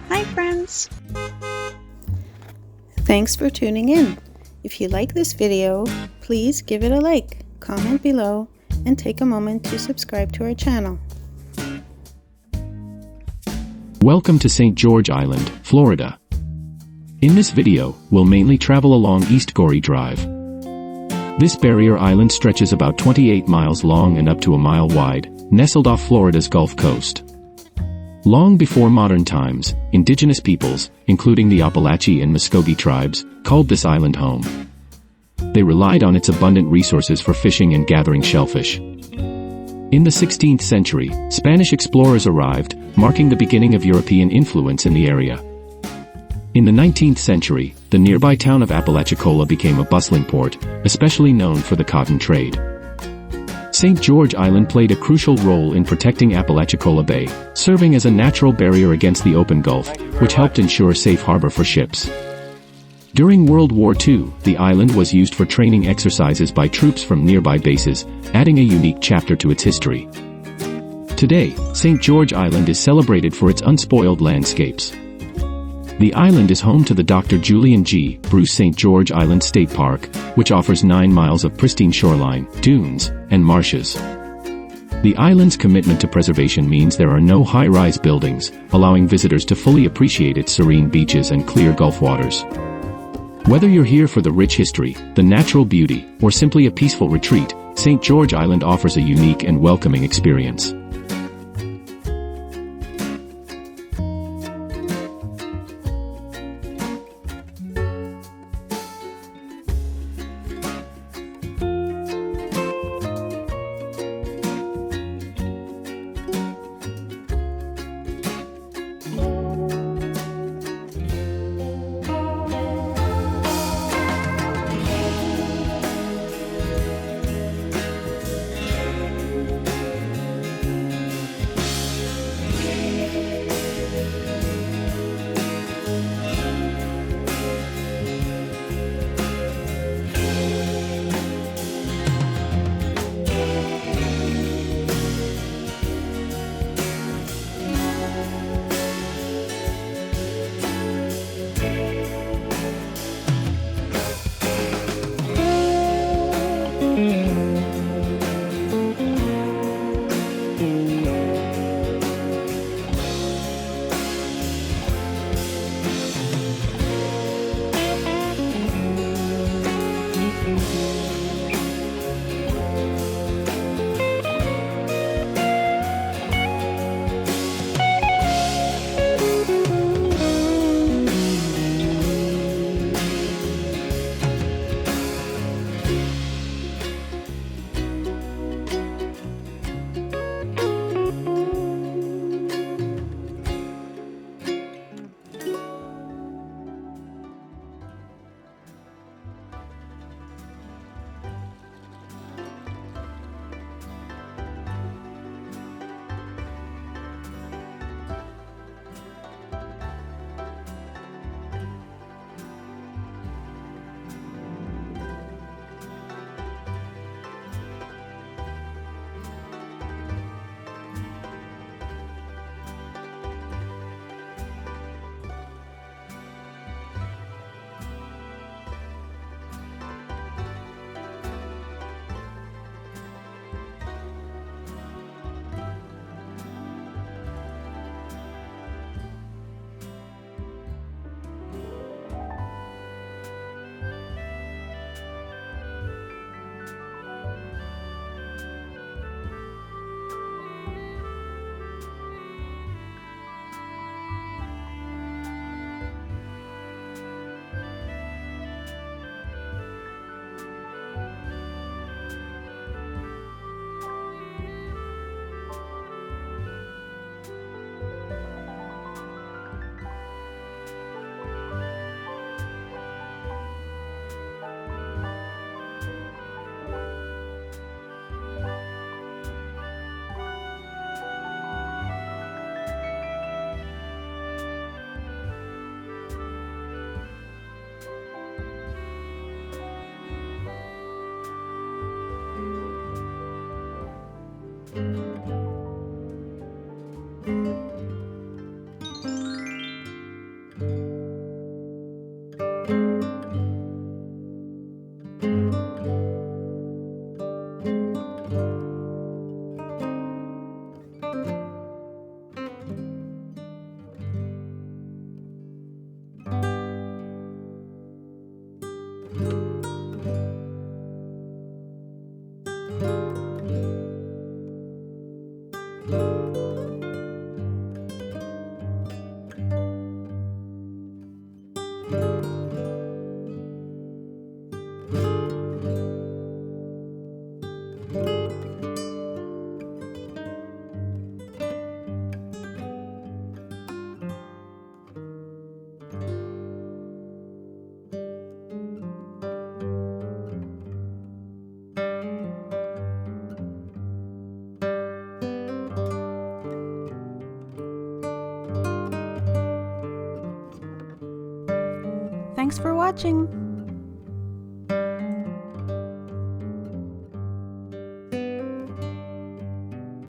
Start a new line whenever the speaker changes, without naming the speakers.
Hi friends! Thanks for tuning in. If you like this video, please give it a like, comment below, and take a moment to subscribe to our channel.
Welcome to St. George Island, Florida. In this video, we'll mainly travel along East Gorrie Drive. This barrier island stretches about 28 miles long and up to a mile wide, nestled off Florida's Gulf Coast. Long before modern times, indigenous peoples, including the Apalachicola and Muskogee tribes, called this island home. They relied on its abundant resources for fishing and gathering shellfish. In the 16th century, Spanish explorers arrived, marking the beginning of European influence in the area. In the 19th century, the nearby town of Apalachicola became a bustling port, especially known for the cotton trade. St. George Island played a crucial role in protecting Apalachicola Bay, serving as a natural barrier against the open Gulf, which helped ensure safe harbor for ships. During World War II, the island was used for training exercises by troops from nearby bases, adding a unique chapter to its history. Today, St. George Island is celebrated for its unspoiled landscapes. The island is home to the Dr. Julian G. Bruce St. George Island State Park, which offers 9 miles of pristine shoreline, dunes, and marshes. The island's commitment to preservation means there are no high-rise buildings, allowing visitors to fully appreciate its serene beaches and clear Gulf waters. Whether you're here for the rich history, the natural beauty, or simply a peaceful retreat, St. George Island offers a unique and welcoming experience.
Hi, Thanks for watching!